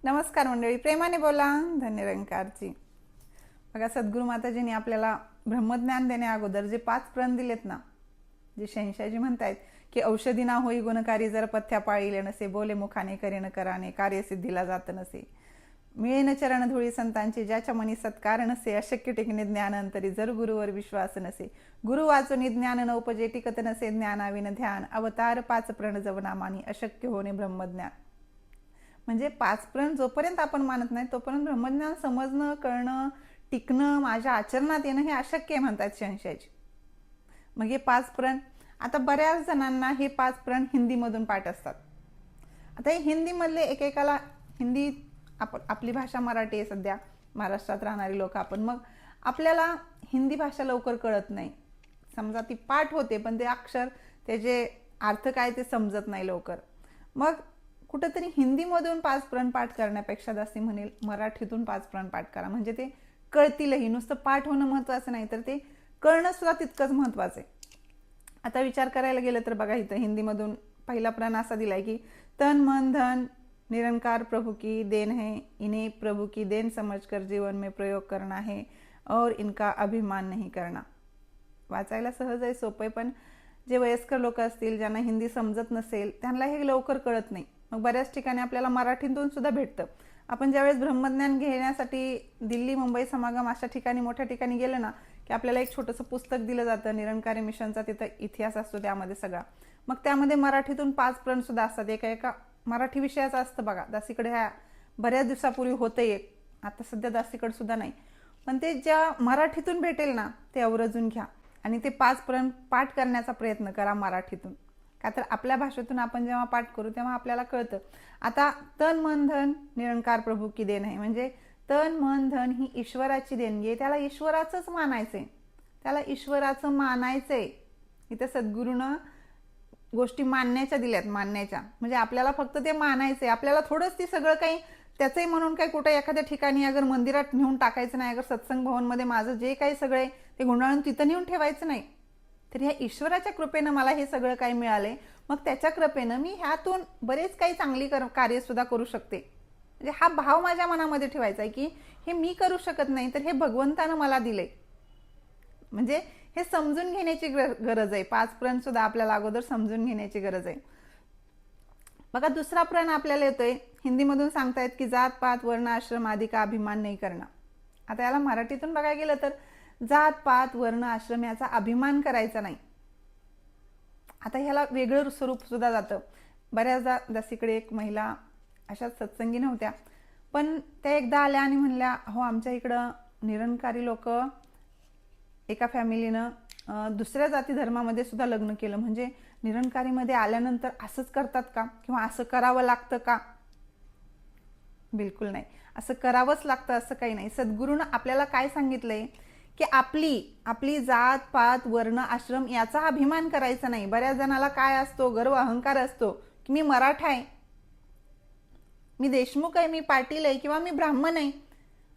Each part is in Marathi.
नमस्कार मंडळी, प्रेमाने बोला धन्यरंकारची. बघा, सद्गुरू माताजींनी आपल्याला ब्रह्मज्ञान देण्या अगोदर जे 5 प्रण दिलेत ना, जे शंशाजी म्हणतायत की औषधी ना होई गुणकारी जर पथ्या पाळिले नसे, बोले मुखाने करेन कराने कार्यसिद्धीला जात नसे, मिळेन चरण धुळी संतांची ज्याच्या मनी सत्कार नसे, अशक्य टेकणे ज्ञान अंतरी जर गुरुवर विश्वास नसे, गुरु वाचून ज्ञान न उपजे टिकत नसे, ज्ञानाविन ध्यान अवतार 5 प्रण जवनामानी अशक्य होणे ब्रह्मज्ञान. म्हणजे 5 प्रण जोपर्यंत आपण मानत नाही तोपर्यंत ब्रह्मज्ञान समजणं, कळणं, टिकणं, माझ्या आचरणात येणं हे अशक्य आहे म्हणतात शंशाजी. मग हे 5 प्रण, आता बऱ्याच जणांना हे 5 प्रण हिंदीमधून पाठ असतात. आता हे हिंदीमधले एकेकाला, हिंदी आपली भाषा मराठी आहे, सध्या महाराष्ट्रात राहणारी लोक आपण, मग आपल्याला हिंदी भाषा लवकर कळत नाही. समजा ती पाठ होते पण ते अक्षर, त्याचे अर्थ काय ते समजत नाही लवकर. मग कुठेतरी हिंदीमधून 5 प्रण पाठ करण्यापेक्षा जास्ती म्हणेल मराठीतून 5 प्रण पाठ करा, म्हणजे ते कळतीलही. नुसतं पाठ होणं महत्त्वाचं नाही तर ते कळणं सुद्धा तितकंच महत्त्वाचं आहे. आता विचार करायला गेलं तर बघा, इथं हिंदीमधून पहिला प्रण असा दिलाय की तन मन धन निरंकार प्रभु की देन है, इन्हें प्रभु की देन समझकर जीवन में प्रयोग करना है और इनका अभिमान नहीं करना. वाचायला सहज आहे, सोपं आहे, पण जे वयस्कर लोक असतील, ज्यांना हिंदी समजत नसेल, त्यांना हे लवकर कळत नाही. मग बऱ्याच ठिकाणी आपल्याला मराठीतून सुद्धा भेटतं. आपण ज्यावेळेस ब्रह्मज्ञान घेण्यासाठी दिल्ली, मुंबई समागम अशा ठिकाणी, मोठ्या ठिकाणी गेलं ना की आपल्याला एक छोटंसं पुस्तक दिलं जातं, निरंकारी मिशनचा तिथं इतिहास असतो त्यामध्ये सगळा. मग त्यामध्ये मराठीतून 5 प्रण सुद्धा असतात. एका मराठी विषयाचं असतं बघा. दासीकडे ह्या बऱ्याच दिवसापूर्वी होतं एक, आता सध्या दासीकडे सुद्धा नाही, पण ते ज्या मराठीतून भेटेल ना ते आवर्जून घ्या आणि ते 5 प्रण पाठ करण्याचा प्रयत्न करा मराठीतून. का तर आपल्या भाषेतून आपण जेव्हा पाठ करू तेव्हा आपल्याला कळतं. आता तन मन धन निरंकार प्रभू की देण आहे, म्हणजे तन मन धन ही ईश्वराची देणगी आहे. त्याला ईश्वराचंच मानायचंय, त्याला ईश्वराचं मानायचंय. इथं सद्गुरूनं गोष्टी मानण्याच्या दिल्यात, मानण्याच्या, म्हणजे आपल्याला फक्त ते मानायचंय. आपल्याला थोडंच ती सगळं काही त्याचंही म्हणून काही कुठे एखाद्या ठिकाणी अगर मंदिरात नेऊन टाकायचं नाही, अगर सत्संग भवनमध्ये माझं जे काही सगळे ते गुंडाळून तिथं नेऊन ठेवायचं नाही. तर ह्या ईश्वराच्या कृपेनं मला हे सगळं काही मिळाले, मग त्याच्या कृपेनं मी ह्यातून बरेच काही चांगली कार्य सुद्धा करू शकते. म्हणजे हा भाव माझ्या मनामध्ये ठेवायचा आहे की हे मी करू शकत नाही तर हे भगवंतानं मला दिले. म्हणजे हे समजून घेण्याची गरज आहे. 5 प्रण सुद्धा आपल्याला अगोदर समजून घेण्याची गरज आहे. बघा, दुसरा प्रण आपल्याला येतोय, हिंदीमधून सांगतायत की जात पात वर्ण आश्रम आदि का अभिमान नाही करणं. आता याला मराठीतून बघायला गेलं तर जात पात वर्ण आश्रम याचा अभिमान करायचा नाही. आता ह्याला वेगळं स्वरूप सुद्धा जातं. बऱ्याचदा दासीकडे एक महिला अशाच सत्संगी नव्हत्या, पण त्या एकदा आल्या आणि म्हणल्या, हो आमच्या इकडं निरंकारी लोक एका फॅमिलीनं दुसऱ्या जाती धर्मामध्ये सुद्धा लग्न केलं, म्हणजे निरंकारीमध्ये आल्यानंतर असंच करतात का, किंवा असं करावं लागतं का? बिलकुल नाही, असं करावंच लागतं असं काही नाही. सद्गुरूनं आपल्याला काय सांगितलंय की आपली जात पात वर्ण आश्रम याचा अभिमान करायचा नाही. बऱ्याच जणाला काय असतो, गर्व अहंकार असतो की मी मराठा आहे, मी देशमुख आहे, मी पाटील आहे, किंवा मी ब्राह्मण आहे.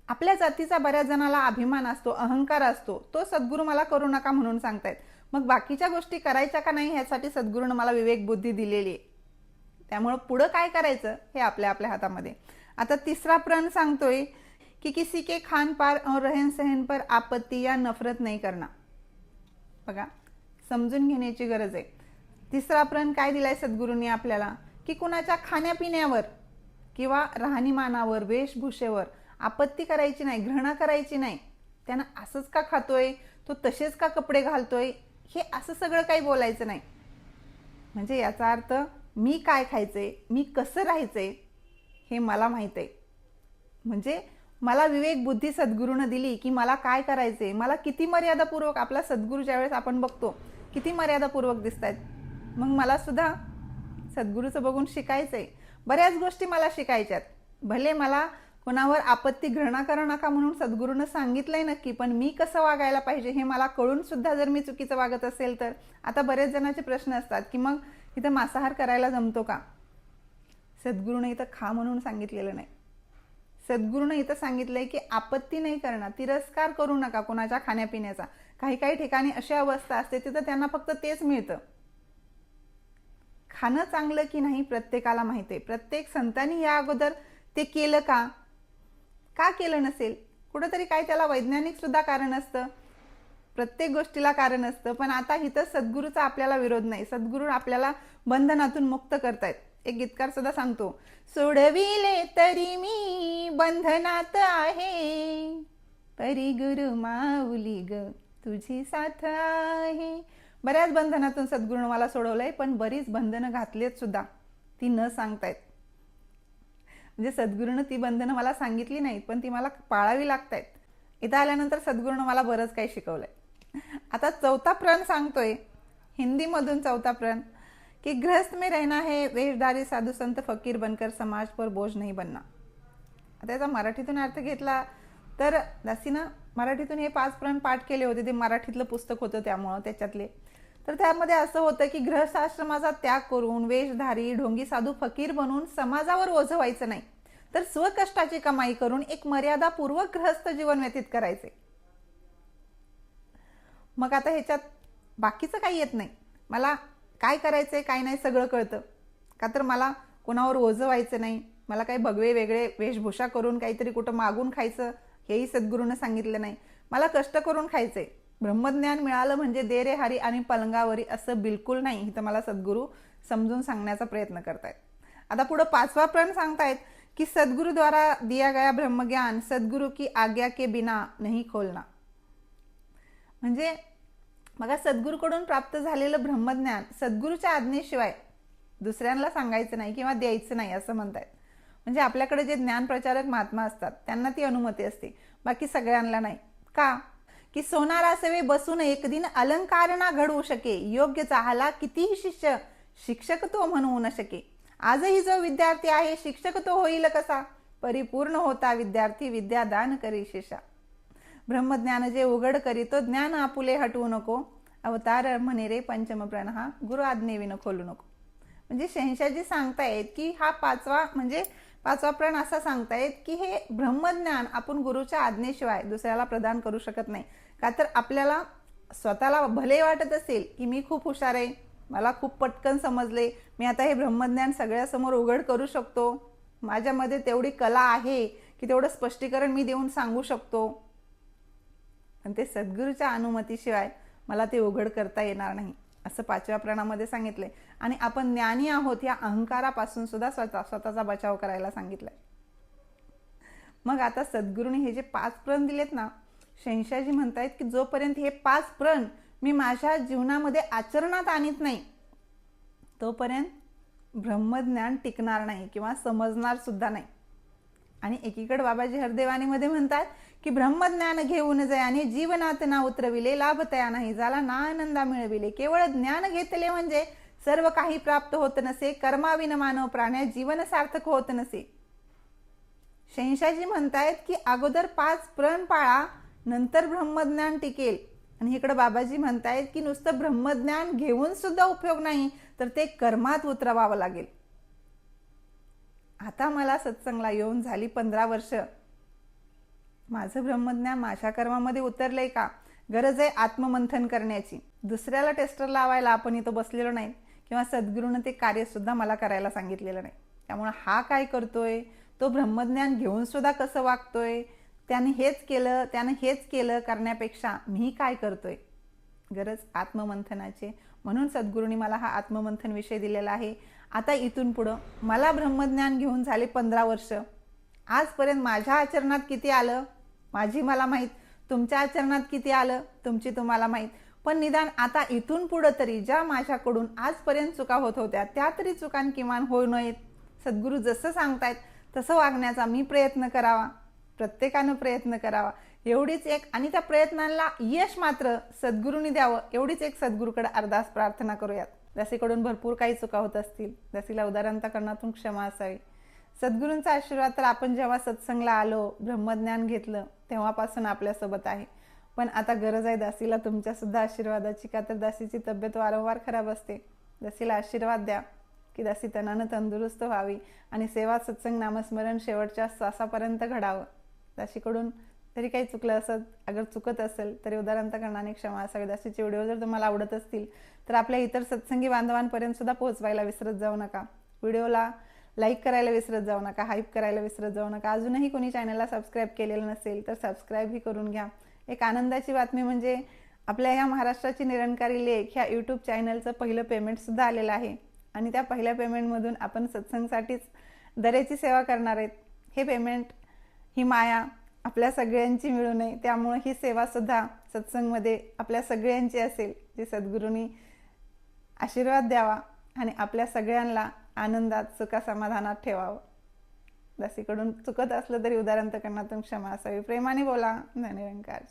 आपल्या जातीचा बऱ्याच जणाला अभिमान असतो, अहंकार असतो. तो सद्गुरू मला करू नका म्हणून सांगतायत. मग बाकीच्या गोष्टी करायच्या का नाही ह्यासाठी सद्गुरूनं मला विवेक बुद्धी दिलेली आहे. त्यामुळं पुढं काय करायचं हे आपल्या आपल्या हातामध्ये. आता तिसरा प्रण सांगतोय कि किसी के खान पान और रहन सहन पर आपत्ती या नफरत नहीं करना. बघा, समजून घेण्याची गरज आहे. तिसरा प्रण काय दिलाय सद्गुरूंनी आपल्याला की कुणाच्या खाण्यापिण्यावर किंवा राहणीमानावर, वेशभूषेवर आपत्ती करायची नाही, घृणा करायची नाही. त्यानं असंच का खातोय, तो तसेच का कपडे घालतोय, हे असं सगळं काही बोलायचं नाही. म्हणजे याचा अर्थ मी काय खायचंय, मी कसं राहायचंय हे मला माहित आहे. म्हणजे मला विवेक बुद्धी सद्गुरूनं दिली की मला काय करायचंय, मला किती मर्यादापूर्वक. आपला सद्गुरू ज्यावेळेस आपण बघतो किती मर्यादापूर्वक दिसतायत, मग मला सुद्धा सद्गुरूचं बघून शिकायचंय. बऱ्याच गोष्टी मला शिकायच्यात. भले मला कोणावर आपत्ती घृणा करू नका म्हणून सद्गुरूनं सांगितलंय नक्की, पण मी कसं वागायला पाहिजे हे मला कळून सुद्धा जर मी चुकीचं वागत असेल तर. आता बरेच जणांचे प्रश्न असतात की मग इथं मांसाहार करायला जमतो का? सद्गुरूनं इथं खा म्हणून सांगितलेलं नाही. सद्गुरूनं इथं सांगितलंय की आपत्ती नाही करणार, तिरस्कार करू नका कोणाच्या खाण्यापिण्याचा. काही काही ठिकाणी अशी अवस्था असते तिथं त्यांना फक्त तेच मिळतं. खाणं चांगलं की नाही प्रत्येकाला माहिती आहे. प्रत्येक संतांनी या अगोदर ते केलं का? का केलं नसेल? कुठंतरी काय त्याला वैज्ञानिक सुद्धा कारण असतं, प्रत्येक गोष्टीला कारण असतं. पण आता इथं सद्गुरूचा आपल्याला विरोध नाही, सद्गुरू आपल्याला बंधनातून मुक्त करतायत. एक गीतकार सुद्धा सांगतो, सोडविले तरी मी बंधनात आहे, परी गुरु माऊली ग तुझी साथ आहे. बऱ्याच बंधनातून सद्गुरूनं मला सोडवलंय, पण बरीच बंधनं घातलीत सुद्धा, ती न सांगतायत. म्हणजे सद्गुरूनं ती बंधनं मला सांगितली नाहीत, पण ती मला पाळावी लागतायत. इथं आल्यानंतर सद्गुरूनं मला बरंच काही शिकवलंय. आता चौथा प्रण सांगतोय हिंदीमधून, चौथा प्रण कि गृहस्थ में रहना है, वेशधारी साधु संत फकीर बनकर समाज पर बोझ नहीं बनना. आता याचा मराठीतून अर्थ घेतला तर दासीनं मराठीतून हे 5 प्रण पाठ केले होते, ते मराठीतलं पुस्तक होतं त्यामुळं त्याच्यातले. तर त्यामध्ये असं होतं की गृहस्थाश्रमाचा त्याग करून वेशधारी ढोंगी साधू फकीर बनून समाजावर ओझं व्हायचं नाही, तर स्वकष्टाची कमाई करून एक मर्यादापूर्वक गृहस्थ जीवन व्यतीत करायचे. मग आता ह्याच्यात बाकीचं काही येत नाही, मला काय करायचंय काय नाही सगळं कळतं, का तर मला कोणावर ओझं व्हायचं नाही, मला काही भगवे वेगळे वेशभूषा करून काहीतरी कुठं मागून खायचं हेही सद्गुरूनं सांगितलं नाही. मला कष्ट करून खायचंय. ब्रह्मज्ञान मिळालं म्हणजे दे रे हरी आणि पलंगावरी असं बिलकुल नाही, इथं मला सद्गुरू समजून सांगण्याचा प्रयत्न करतायत. आता पुढं 5वा प्रण सांगतायत की सद्गुरु द्वारा दिया गया ब्रह्मज्ञान सद्गुरु की आज्ञा के बिना नहीं खोलना. म्हणजे मग सद्गुरूकडून प्राप्त झालेलं ब्रह्मज्ञान सद्गुरूच्या आज्ञेशिवाय दुसऱ्यांना सांगायचं नाही किंवा द्यायचं नाही असं म्हणतायत. म्हणजे आपल्याकडे जे ज्ञानप्रचारक महात्मा असतात त्यांना ती अनुमती असते, बाकी सगळ्यांना नाही. का? की सोनारा सवे बसून एक दिन अलंकार ना घडवू शके, योग्य चाहला कितीही शिष्य शिक्षक तो म्हणू न शके. आजही जो विद्यार्थी आहे शिक्षक तो होईल कसा, परिपूर्ण होता विद्यार्थी विद्यादान करी शेषा. ब्रह्मज्ञान जे उघड करी तो ज्ञान आपुले हटवू नको, अवतार म्हणे रे पंचम प्रण हा गुरु आज्ञेविन खोलू नको. म्हणजे शहंशाजी सांगतायत की हा 5वा म्हणजे 5वा प्रण असा सांगतायत की हे ब्रह्मज्ञान आपण गुरुच्या आज्ञेशिवाय दुसऱ्याला प्रदान करू शकत नाही. का तर आपल्याला स्वतःला भले वाटत असेल की मी खूप हुशार आहे, मला खूप पटकन समजले, मी आता हे ब्रह्मज्ञान सगळ्यासमोर उघड करू शकतो, माझ्यामध्ये तेवढी कला आहे की तेवढं स्पष्टीकरण मी देऊन सांगू शकतो, पण ते सद्गुरूच्या अनुमतीशिवाय मला ते उघड करता येणार नाही असं 5व्या प्रणामध्ये सांगितलंय. आणि आपण ज्ञानी आहोत या अहंकारापासून सुद्धा स्वतःचा बचाव करायला सांगितलंय. मग आता सद्गुरूंनी हे जे 5 प्रण दिलेत ना, शहंशाजी म्हणतायत की जोपर्यंत हे 5 प्रण मी माझ्या जीवनामध्ये आचरणात आणत नाही तोपर्यंत ब्रह्मज्ञान टिकणार नाही किंवा समजणार सुद्धा नाही. आणि एकीकडे बाबाजी हरदेवानीमध्ये म्हणतात की ब्रह्मज्ञान घेऊन जयाने जीवनात ना उतरविले, लाभ तया नाही झाला ना आनंदा मिळविले. केवळ ज्ञान घेतले म्हणजे सर्व काही प्राप्त होत नसे, कर्माविन मानव प्राण्या जीवन सार्थक होत नसे. शहंशाजी म्हणतायत की अगोदर 5 प्रण पाळा, नंतर ब्रह्मज्ञान टिकेल. आणि इकडे बाबाजी म्हणतायत की नुसतं ब्रह्मज्ञान घेऊन सुद्धा उपयोग नाही, तर ते कर्मात उतरवावं लागेल. आता मला सत्संगला येऊन झाली 15 वर्ष, माझं ब्रह्मज्ञान माझ्या कर्मामध्ये उतरलंय का? गरज आहे आत्ममंथन करण्याची. दुसऱ्याला टेस्टर लावायला आपण इथं बसलेलो नाही किंवा सद्गुरूनं ते कार्य सुद्धा मला करायला सांगितलेलं नाही. त्यामुळे हा काय करतोय, तो ब्रह्मज्ञान घेऊन सुद्धा कसं वागतोय, त्याने हेच केलं करण्यापेक्षा मी काय करतोय, गरज आत्ममंथनाची. म्हणून सद्गुरूंनी मला हा आत्ममंथन विषय दिलेला आहे. आता इथून पुढं मला ब्रह्मज्ञान घेऊन झाले 15 वर्ष. आजपर्यंत माझ्या आचरणात किती आलं माझी मला माहीत, तुमच्या आचरणात किती आलं तुमची तुम्हाला माहीत. पण निदान आता इथून पुढं तरी ज्या माझ्याकडून आजपर्यंत चुका होत होत्या त्या तरी चुकान किमान होऊ नयेत. सद्गुरू जसं सांगतायत तसं वागण्याचा मी प्रयत्न करावा, प्रत्येकानं प्रयत्न करावा, एवढीच एक. आणि त्या प्रयत्नांना यश मात्र सद्गुरूंनी द्यावं, एवढीच एक सद्गुरूकडे अरदास प्रार्थना करूयात. दासीकडून भरपूर काही चुका होत असतील, दासीला उदाहरणताकरणातून क्षमा असावी. सद्गुरूंचा आशीर्वाद तर आपण जेव्हा सत्संगला आलो, ब्रह्मज्ञान घेतलं तेव्हापासून आपल्यासोबत आहे. पण आता गरज आहे दासीला तुमच्या सुद्धा आशीर्वादाची, का तर दासीची तब्येत वारंवार खराब असते. दासीला आशीर्वाद द्या की दासी तनानं तंदुरुस्त व्हावी आणि सेवा सत्संग नामस्मरण शेवटच्या श्वासापर्यंत घडावं. दासीकडून तरी काही चुकलं असत, अगर चुकत असेल तरी उदाहरणताकरणाने क्षमा असावी. दासीचे व्हिडिओ जर तुम्हाला आवडत असतील तर आपल्या इतर सत्संगी बांधवांपर्यंत सुद्धा पोहोचवायला विसरत जाऊ नका. व्हिडिओला लाईक करायला विसरत जाऊ नका, हाईप करायला विसरत जाऊ नका. अजूनही कोणी चॅनलला सबस्क्राईब केलेलं नसेल तर सबस्क्राईबही करून घ्या. एक आनंदाची बातमी म्हणजे आपल्या या महाराष्ट्राची निरंकारी लेख ह्या यूट्यूब चॅनलचं पहिलं पेमेंटसुद्धा आलेलं आहे आणि त्या पहिल्या पेमेंटमधून आपण सत्संगसाठीच दरेची सेवा करणार आहेत. हे पेमेंट, ही माया आपल्या सगळ्यांची मिळू नये, त्यामुळे ही सेवासुद्धा सत्संगमध्ये आपल्या सगळ्यांची असेल, जी सद्गुरूंनी आशीर्वाद द्यावा आणि आपल्या सगळ्यांना आनंदात सुखासमाधानात ठेवावं. दासीकडून चुकत असलं तरी उदाहरण करण्यातून क्षमा असावी. प्रेमाने बोला. धन्यवाद.